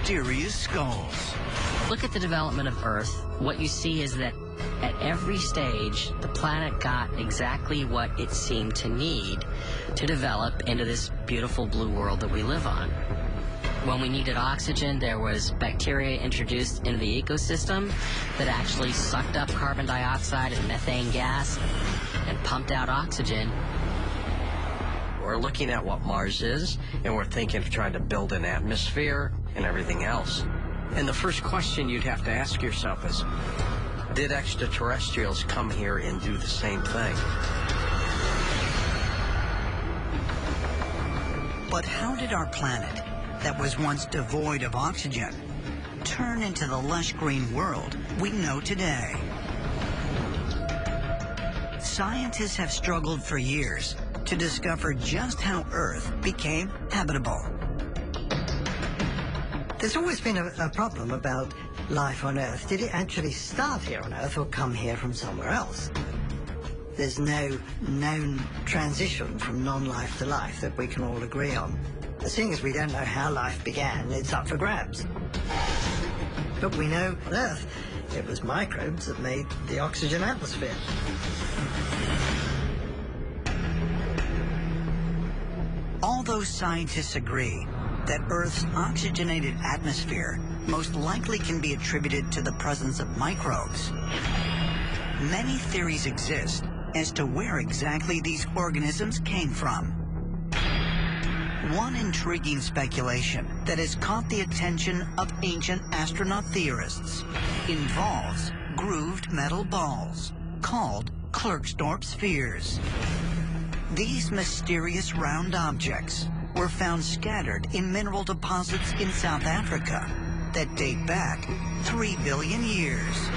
mysterious skulls. Look at the development of Earth. What you see is that at every stage, the planet got exactly what it seemed to need to develop into this beautiful blue world that we live on. When we needed oxygen, there was bacteria introduced into the ecosystem that actually sucked up carbon dioxide and methane gas and pumped out oxygen. We're looking at what Mars is, and we're thinking of trying to build an atmosphere and everything else. And the first question you'd have to ask yourself is, did extraterrestrials come here and do the same thing? But how did our planet, that was once devoid of oxygen, turn into the lush green world we know today? Scientists have struggled for years to discover just how Earth became habitable. There's always been a problem about life on Earth. Did it actually start here on Earth or come here from somewhere else? There's no known transition from non-life to life that we can all agree on. Seeing as we don't know how life began, it's up for grabs. But we know on Earth, it was microbes that made the oxygen atmosphere. Although scientists agree that Earth's oxygenated atmosphere most likely can be attributed to the presence of microbes, many theories exist as to where exactly these organisms came from. One intriguing speculation that has caught the attention of ancient astronaut theorists involves grooved metal balls called Klerksdorp spheres. These mysterious round objects were found scattered in mineral deposits in South Africa that date back 3 billion years.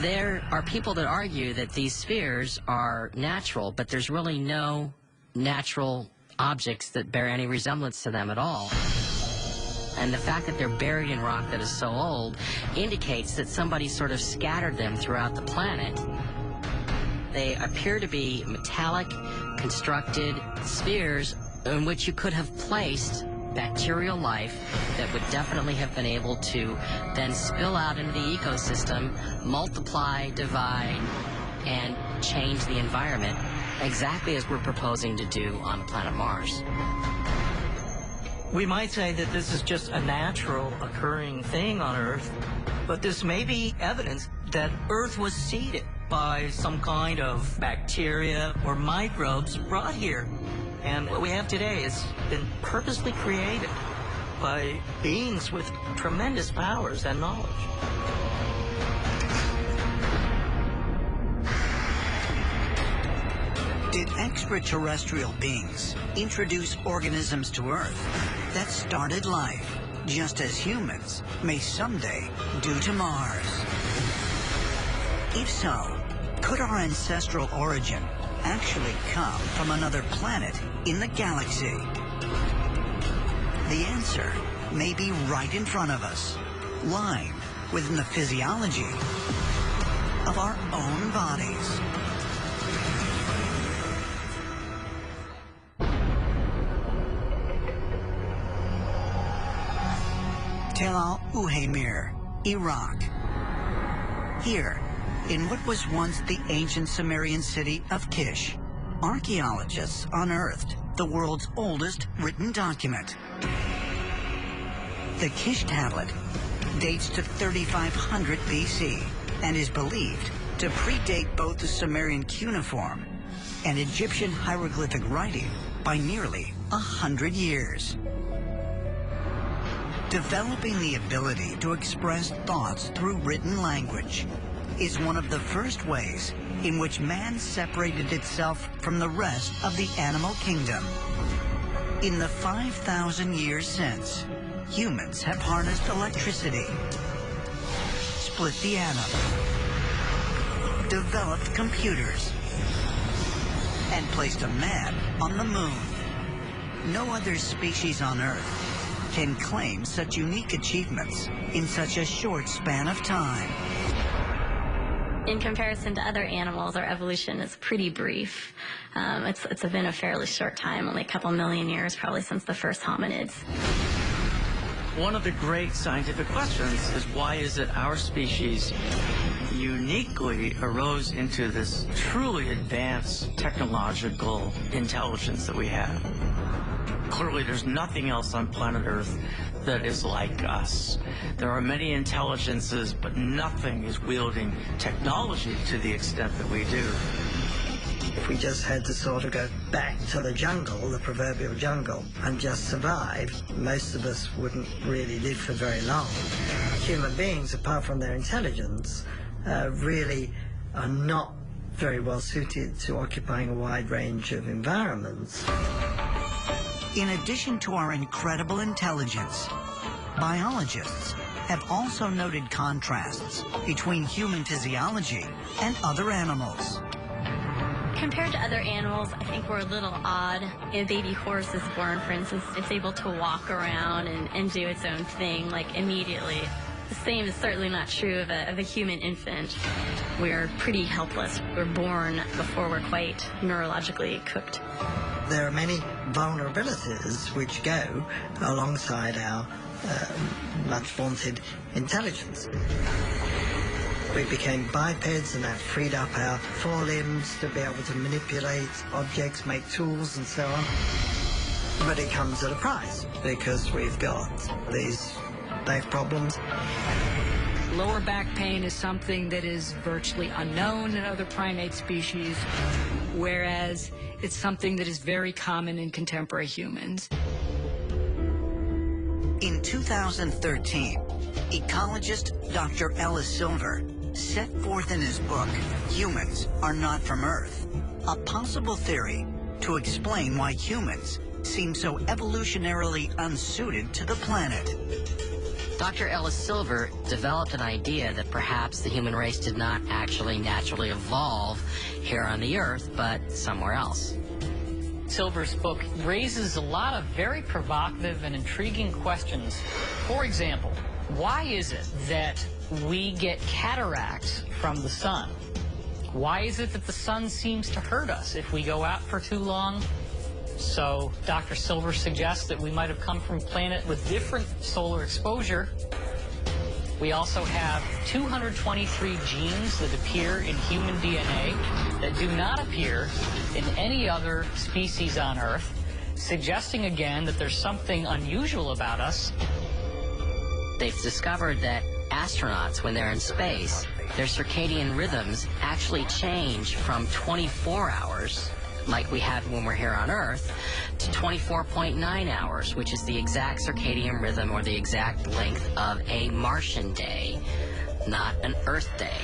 There are people that argue that these spheres are natural, but there's really no natural objects that bear any resemblance to them at all. And the fact that they're buried in rock that is so old indicates that somebody sort of scattered them throughout the planet. They appear to be metallic, constructed spheres in which you could have placed bacterial life that would definitely have been able to then spill out into the ecosystem, multiply, divide, and change the environment, exactly as we're proposing to do on the planet Mars. We might say that this is just a natural occurring thing on Earth, but this may be evidence that Earth was seeded by some kind of bacteria or microbes brought here. And what we have today has been purposely created by beings with tremendous powers and knowledge. Did extraterrestrial beings introduce organisms to Earth that started life, just as humans may someday do to Mars? If so, could our ancestral origin actually come from another planet in the galaxy? The answer may be right in front of us, lying within the physiology of our own bodies. Tel al-Uhaymir, Iraq. Here, in what was once the ancient Sumerian city of Kish, archaeologists unearthed the world's oldest written document. The Kish tablet dates to 3500 BC and is believed to predate both the Sumerian cuneiform and Egyptian hieroglyphic writing by nearly 100 years. Developing the ability to express thoughts through written language is one of the first ways in which man separated itself from the rest of the animal kingdom. In the 5,000 years since, humans have harnessed electricity, split the atom, developed computers, and placed a man on the moon. No other species on Earth can claim such unique achievements in such a short span of time. In comparison to other animals, our evolution is pretty brief. It's been a fairly short time, only a couple million years, probably since the first hominids. One of the great scientific questions is, why is it our species uniquely arose into this truly advanced technological intelligence that we have? Clearly, there's nothing else on planet Earth that is like us. There are many intelligences, but nothing is wielding technology to the extent that we do. If we just had to sort of go back to the jungle, the proverbial jungle, and just survive, most of us wouldn't really live for very long. Human beings, apart from their intelligence, really are not very well suited to occupying a wide range of environments. In addition to our incredible intelligence, biologists have also noted contrasts between human physiology and other animals. Compared to other animals, I think we're a little odd. A baby horse is born, for instance, it's able to walk around and do its own thing, like, immediately. The same is certainly not true of a human infant. We're pretty helpless. We're born before we're quite neurologically equipped. There are many vulnerabilities which go alongside our much vaunted intelligence. We became bipeds, and that freed up our forelimbs to be able to manipulate objects, make tools, and so on. But it comes at a price, because we've got these back problems. Lower back pain is something that is virtually unknown in other primate species, whereas it's something that is very common in contemporary humans. In 2013, ecologist Dr. Ellis Silver set forth in his book, Humans Are Not From Earth, a possible theory to explain why humans seem so evolutionarily unsuited to the planet. Dr. Ellis Silver developed an idea that perhaps the human race did not actually naturally evolve here on the Earth, but somewhere else. Silver's book raises a lot of very provocative and intriguing questions. For example, why is it that we get cataracts from the sun? Why is it that the sun seems to hurt us if we go out for too long? So Dr. Silver suggests that we might have come from a planet with different solar exposure. We also have 223 genes that appear in human DNA that do not appear in any other species on Earth, suggesting again that there's something unusual about us. They've discovered that astronauts, when they're in space, their circadian rhythms actually change from 24 hours, like we have when we're here on Earth, to 24.9 hours, which is the exact circadian rhythm or the exact length of a Martian day, not an Earth day.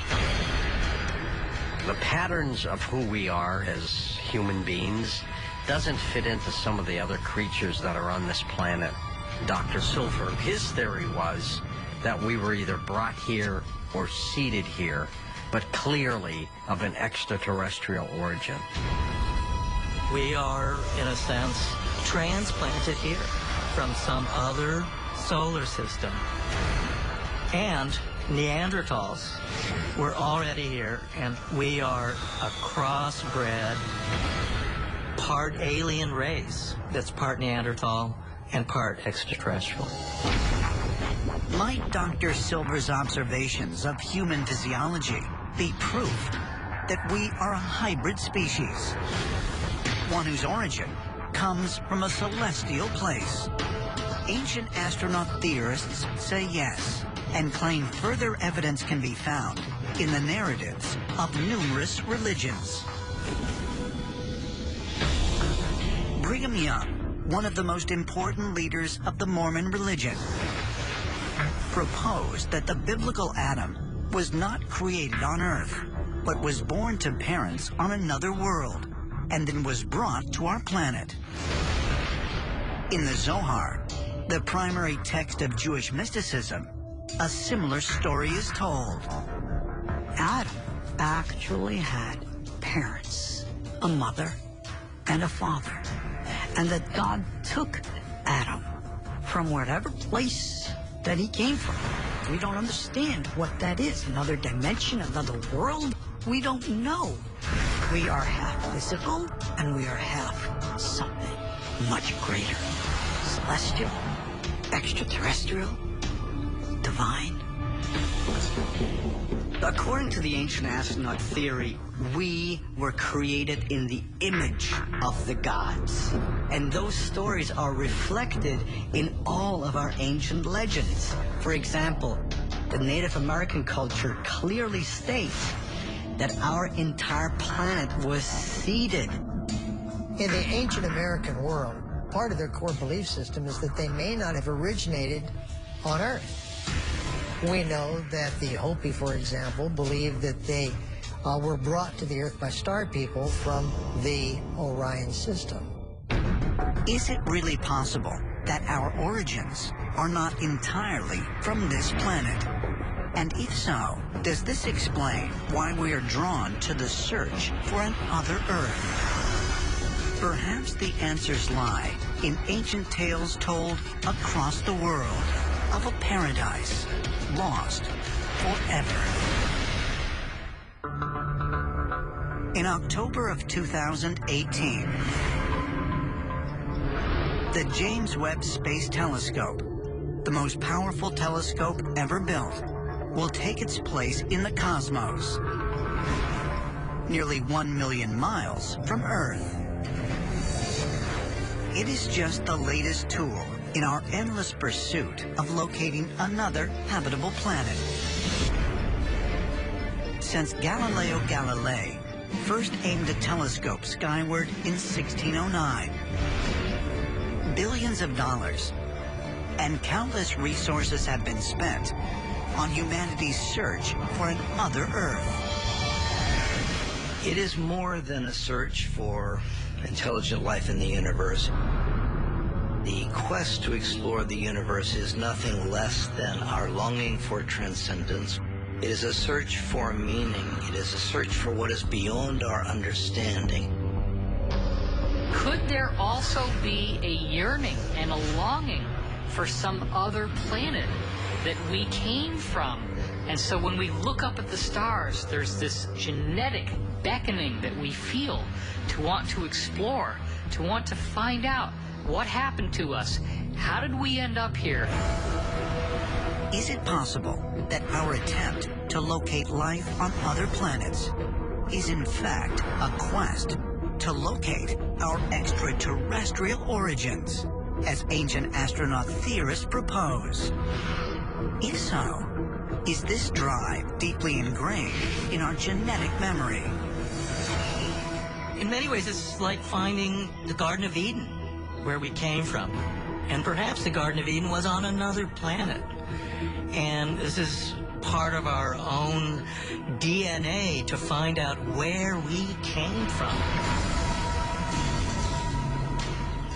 The patterns of who we are as human beings doesn't fit into some of the other creatures that are on this planet. Dr. Silver, his theory was that we were either brought here or seeded here, but clearly of an extraterrestrial origin. We are, in a sense, transplanted here from some other solar system. And Neanderthals were already here, and we are a crossbred, part alien race that's part Neanderthal and part extraterrestrial. Might Dr. Silver's observations of human physiology be proof that we are a hybrid species, one whose origin comes from a celestial place? Ancient astronaut theorists say yes, and claim further evidence can be found in the narratives of numerous religions. Brigham Young, one of the most important leaders of the Mormon religion, proposed that the biblical Adam was not created on Earth, but was born to parents on another world, and then was brought to our planet. In the Zohar, the primary text of Jewish mysticism, a similar story is told. Adam actually had parents, a mother and a father, and that God took Adam from whatever place that he came from. We don't understand what that is, another dimension, another world. We don't know. We are half physical, and we are half something much greater, celestial, Extraterrestrial? Divine? According to the ancient astronaut theory, we were created in the image of the gods. And those stories are reflected in all of our ancient legends. For example, the Native American culture clearly states that our entire planet was seeded. In the ancient American world, part of their core belief system is that they may not have originated on Earth. We know that the Hopi, for example, believed that they were brought to the Earth by star people from the Orion system. Is it really possible that our origins are not entirely from this planet? And if so, does this explain why we are drawn to the search for another Earth? Perhaps the answers lie in ancient tales told across the world of a paradise lost forever. In October of 2018, the James Webb Space Telescope, the most powerful telescope ever built, will take its place in the cosmos, nearly 1 million miles from Earth. It is just the latest tool in our endless pursuit of locating another habitable planet. Since Galileo Galilei first aimed a telescope skyward in 1609, billions of dollars and countless resources have been spent on humanity's search for another Earth. It is more than a search for intelligent life in the universe. The quest to explore the universe is nothing less than our longing for transcendence. It is a search for meaning. It is a search for what is beyond our understanding. Could there also be a yearning and a longing for some other planet that we came from? And so when we look up at the stars, there's this genetic beckoning that we feel to want to explore, to want to find out what happened to us. How did we end up here? Is it possible that our attempt to locate life on other planets is in fact a quest to locate our extraterrestrial origins, as ancient astronaut theorists propose? If so, is this drive deeply ingrained in our genetic memory? In many ways, it's like finding the Garden of Eden, where we came from. And perhaps the Garden of Eden was on another planet. And this is part of our own DNA to find out where we came from.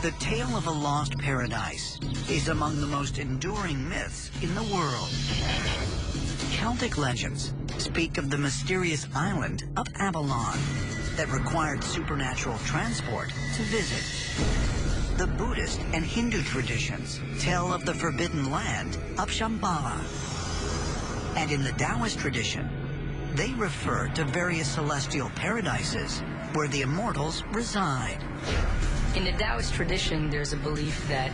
The tale of a lost paradise is among the most enduring myths in the world. Celtic legends speak of the mysterious island of Avalon that required supernatural transport to visit. The Buddhist and Hindu traditions tell of the forbidden land of Shambhala. And in the Taoist tradition, they refer to various celestial paradises where the immortals reside. In the Taoist tradition, there's a belief that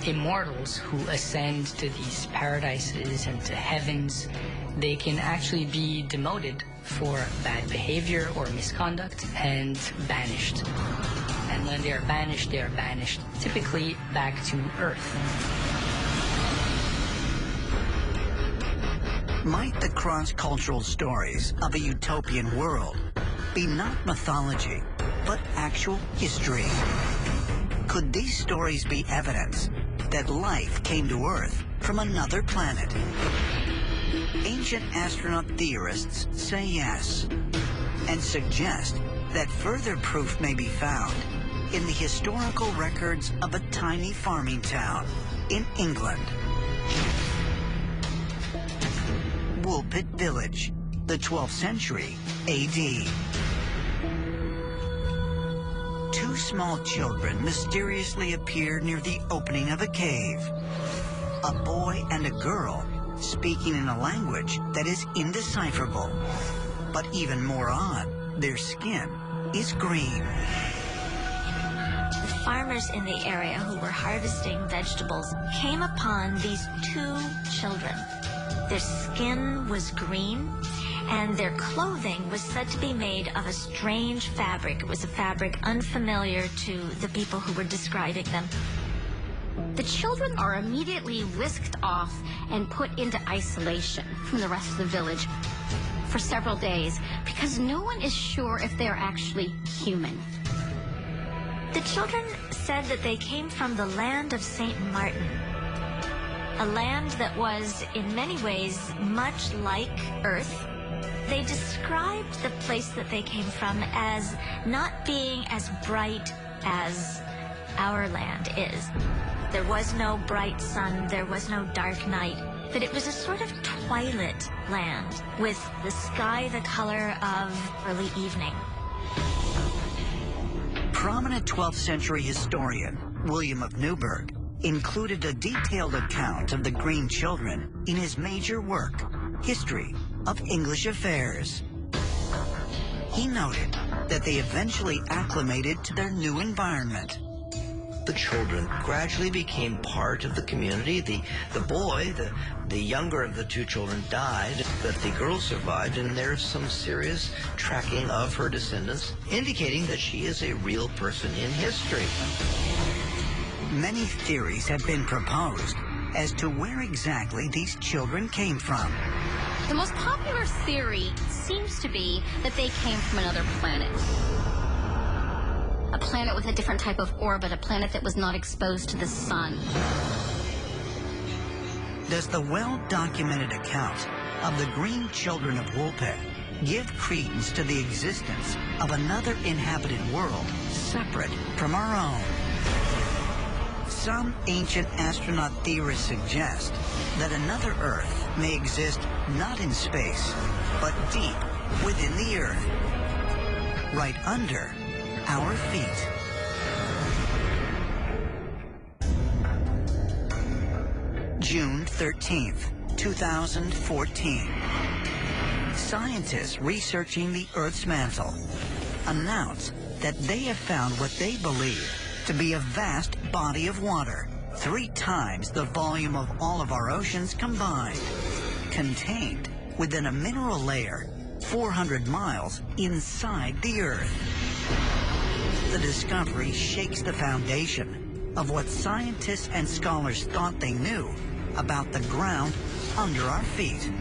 immortals who ascend to these paradises and to heavens, they can actually be demoted for bad behavior or misconduct and banished. And when they are banished typically back to Earth. Might the cross-cultural stories of a utopian world be not mythology, but actual history? Could these stories be evidence that life came to Earth from another planet? Ancient astronaut theorists say yes, and suggest that further proof may be found in the historical records of a tiny farming town in England. Woolpit Village, the 12th century AD. Two small children mysteriously appear near the opening of a cave. A boy and a girl speaking in a language that is indecipherable. But even more odd, their skin is green. farmers in the area who were harvesting vegetables came upon these two children. Their skin was green, and their clothing was said to be made of a strange fabric. It was a fabric unfamiliar to the people who were describing them. The children are immediately whisked off and put into isolation from the rest of the village for several days because no one is sure if they're actually human. The children said that they came from the land of St. Martin, a land that was in many ways much like Earth. They described the place that they came from as not being as bright as our land is. There was no bright sun, there was no dark night, but it was a sort of twilight land with the sky the color of early evening. Prominent 12th century historian William of Newburgh included a detailed account of the Green Children in his major work, History of English Affairs. He noted that they eventually acclimated to their new environment. The children gradually became part of the community. The boy, the younger of the two children, died, but the girl survived, and there's some serious tracking of her descendants, indicating that she is a real person in history. Many theories have been proposed as to where exactly these children came from. The most popular theory seems to be that they came from another planet. A planet with a different type of orbit, a planet that was not exposed to the sun. Does the well-documented account of the Green Children of Woolpit give credence to the existence of another inhabited world separate from our own? Some ancient astronaut theorists suggest that another Earth may exist not in space, but deep within the Earth, right under our feet. June 13th, 2014. Scientists researching the Earth's mantle announce that they have found what they believe to be a vast body of water, 3 times the volume of all of our oceans combined, contained within a mineral layer 400 miles inside the Earth. The discovery shakes the foundation of what scientists and scholars thought they knew about the ground under our feet.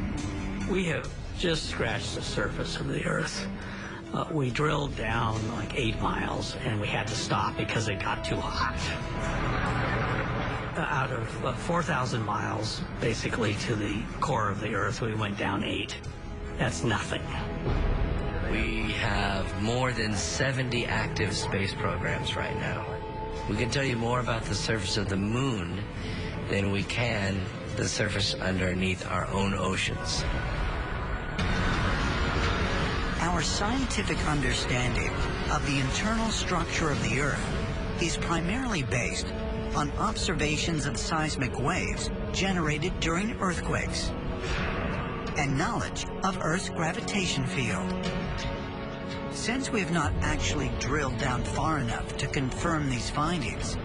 We have just scratched the surface of the Earth. We drilled down like 8 miles, and we had to stop because it got too hot. Out of 4,000 miles, basically, to the core of the Earth, we went down 8. That's nothing. We have more than 70 active space programs right now. We can tell you more about the surface of the moon than we can the surface underneath our own oceans. Our scientific understanding of the internal structure of the Earth is primarily based on observations of seismic waves generated during earthquakes and knowledge of Earth's gravitation field. Since we have not actually drilled down far enough to confirm these findings,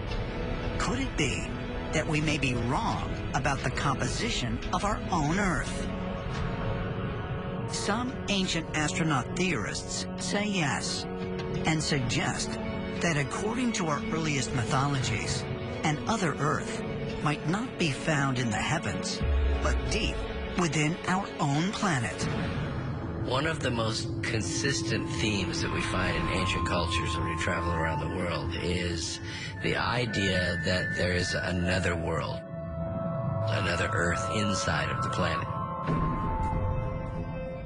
could it be that we may be wrong about the composition of our own Earth? Some ancient astronaut theorists say yes, and suggest that according to our earliest mythologies, an other Earth might not be found in the heavens, but deep within our own planet. One of the most consistent themes that we find in ancient cultures when we travel around the world is the idea that there is another world, another Earth inside of the planet.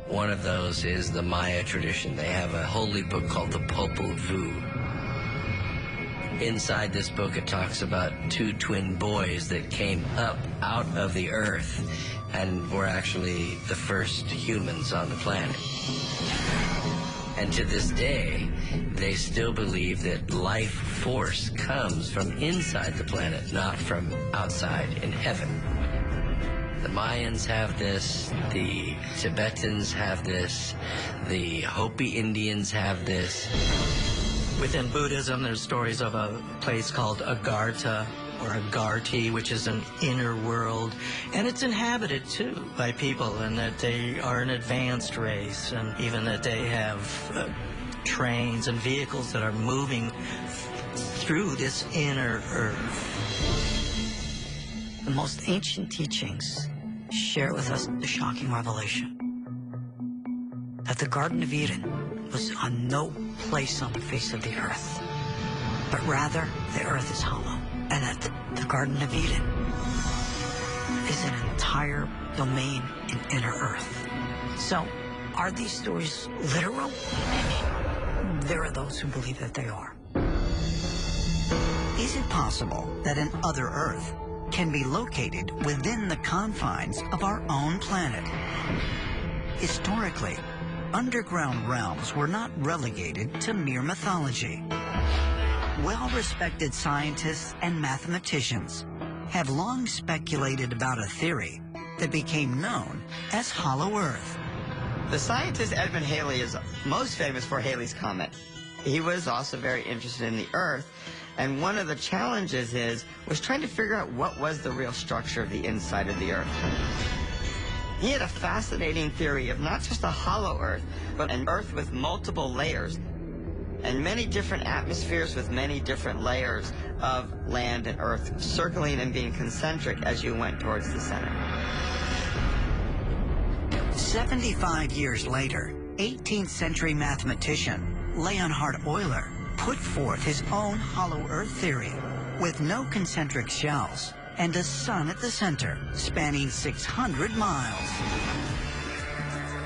One of those is the Maya tradition. They have a holy book called the Popol Vuh. Inside this book, it talks about 2 twin boys that came up out of the Earth and were actually the first humans on the planet. And to this day, they still believe that life force comes from inside the planet, not from outside in heaven. The Mayans have this, the Tibetans have this, the Hopi Indians have this. Within Buddhism, there's stories of a place called Agartha, or Agarthi, which is an inner world, and it's inhabited too by people, and that they are an advanced race, and even that they have trains and vehicles that are moving through this inner earth. The most ancient teachings share with us the shocking revelation that the Garden of Eden was on no place on the face of the earth, but rather the earth is hollow, and that the Garden of Eden is an entire domain in inner earth. So, are these stories literal? There are those who believe that they are. Is it possible that an other Earth can be located within the confines of our own planet? Historically, underground realms were not relegated to mere mythology. Well-respected scientists and mathematicians have long speculated about a theory that became known as Hollow Earth. The scientist Edmund Halley is most famous for Halley's Comet. He was also very interested in the Earth, and one of the challenges was trying to figure out what was the real structure of the inside of the Earth. He had a fascinating theory of not just a hollow Earth, but an Earth with multiple layers, and many different atmospheres with many different layers of land and Earth circling and being concentric as you went towards the center. 75 years later, 18th century mathematician Leonhard Euler put forth his own hollow Earth theory with no concentric shells and a sun at the center spanning 600 miles.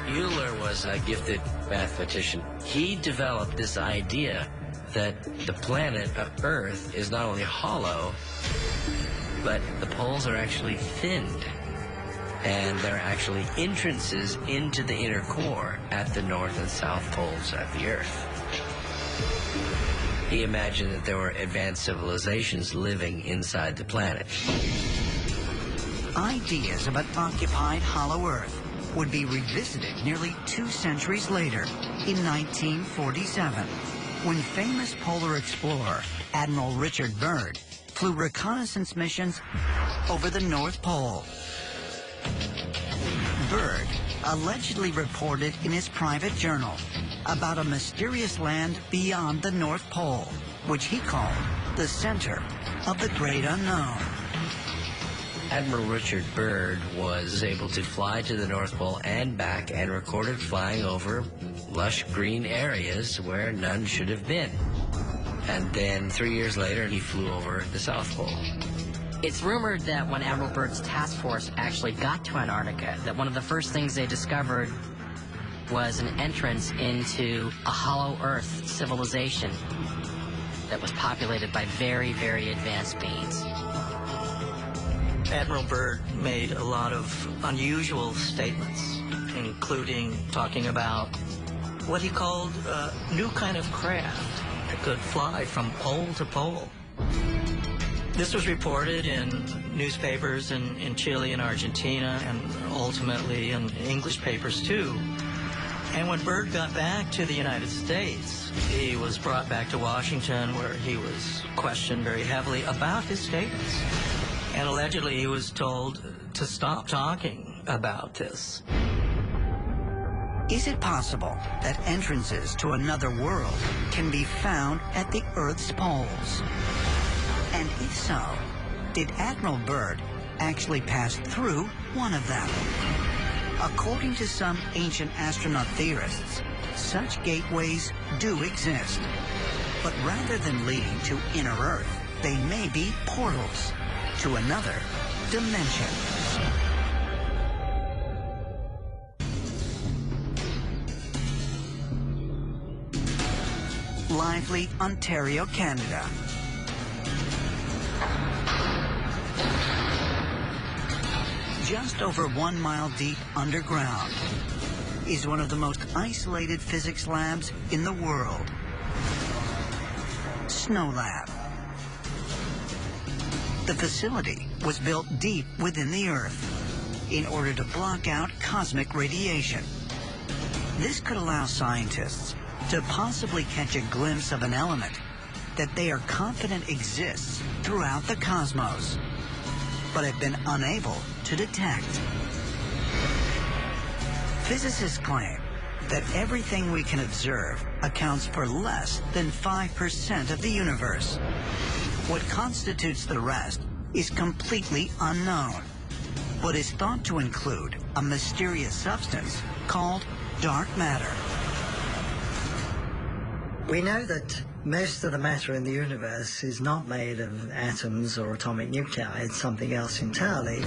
Euler was a gifted mathematician. He developed this idea that the planet Earth is not only hollow, but the poles are actually thinned. And there are actually entrances into the inner core at the north and south poles of the Earth. He imagined that there were advanced civilizations living inside the planet. Ideas of an occupied hollow Earth would be revisited nearly 2 centuries later in 1947, when famous polar explorer Admiral Richard Byrd flew reconnaissance missions over the North Pole. Byrd allegedly reported in his private journal about a mysterious land beyond the North Pole, which he called the center of the great unknown. Admiral Richard Byrd was able to fly to the North Pole and back and recorded flying over lush green areas where none should have been. And then 3 years later, he flew over the South Pole. It's rumored that when Admiral Byrd's task force actually got to Antarctica, that one of the first things they discovered was an entrance into a hollow Earth civilization that was populated by very, very advanced beings. Admiral Byrd made a lot of unusual statements, including talking about what he called a new kind of craft that could fly from pole to pole. This was reported in newspapers in Chile and Argentina, and ultimately in English papers too. And when Byrd got back to the United States, he was brought back to Washington, where he was questioned very heavily about his statements. And allegedly he was told to stop talking about this. Is it possible that entrances to another world can be found at the Earth's poles? And if so, did Admiral Byrd actually pass through one of them? According to some ancient astronaut theorists, such gateways do exist. But rather than leading to inner Earth, they may be portals to another dimension. Lively, Ontario, Canada. Just over 1 mile deep underground is one of the most isolated physics labs in the world. Snow Lab. The facility was built deep within the Earth in order to block out cosmic radiation. This could allow scientists to possibly catch a glimpse of an element that they are confident exists throughout the cosmos, but have been unable to detect. Physicists claim that everything we can observe accounts for less than 5% of the universe. What constitutes the rest is completely unknown, but is thought to include a mysterious substance called dark matter. We know that most of the matter in the universe is not made of atoms or atomic nuclei. It's something else entirely.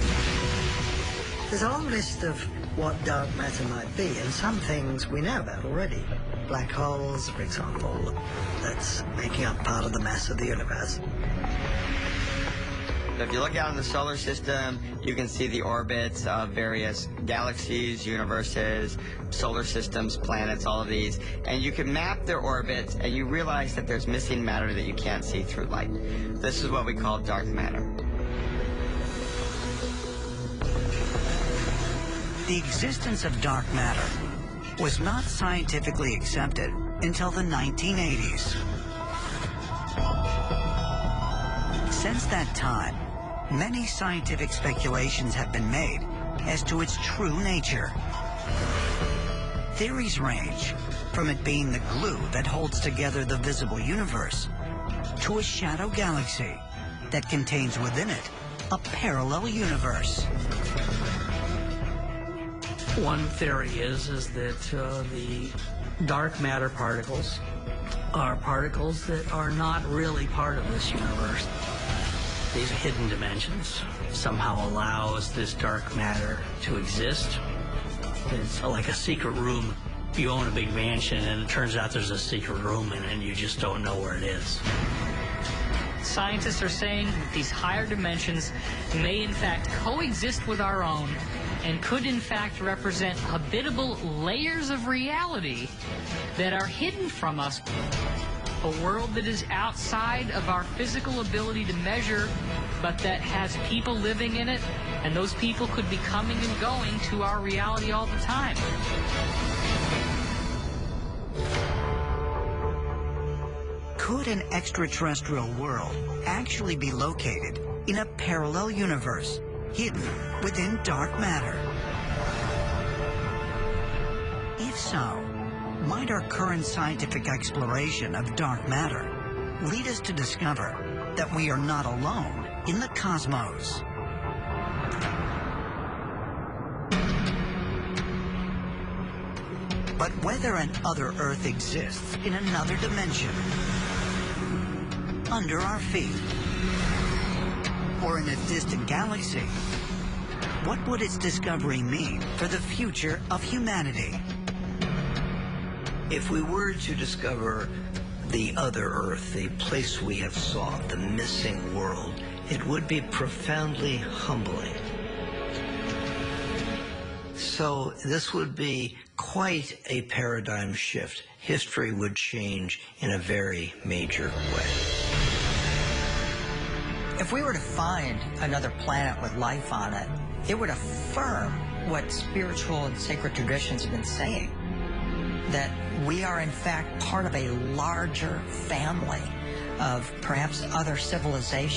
There's a long list of what dark matter might be, and some things we know about already. Black holes, for example, that's making up part of the mass of the universe. If you look out in the solar system, you can see the orbits of various galaxies, universes, solar systems, planets, all of these. And you can map their orbits, and you realize that there's missing matter that you can't see through light. This is what we call dark matter. The existence of dark matter was not scientifically accepted until the 1980s. Since that time, many scientific speculations have been made as to its true nature. Theories range from it being the glue that holds together the visible universe to a shadow galaxy that contains within it a parallel universe. One theory is that the dark matter particles are particles that are not really part of this universe. These hidden dimensions somehow allows this dark matter to exist. It's like a secret room. You own a big mansion and it turns out there's a secret room in it and you just don't know where it is. Scientists are saying that these higher dimensions may in fact coexist with our own and could in fact represent habitable layers of reality that are hidden from us. A world that is outside of our physical ability to measure, but that has people living in it, and those people could be coming and going to our reality all the time. Could an extraterrestrial world actually be located in a parallel universe, hidden within dark matter? If so, might our current scientific exploration of dark matter lead us to discover that we are not alone in the cosmos? But whether an other Earth exists in another dimension, under our feet, or in a distant galaxy, what would its discovery mean for the future of humanity? If we were to discover the other Earth, the place we have sought, the missing world, it would be profoundly humbling. So this would be quite a paradigm shift. History would change in a very major way. If we were to find another planet with life on it, it would affirm what spiritual and sacred traditions have been saying, that we are in fact part of a larger family of perhaps other civilizations.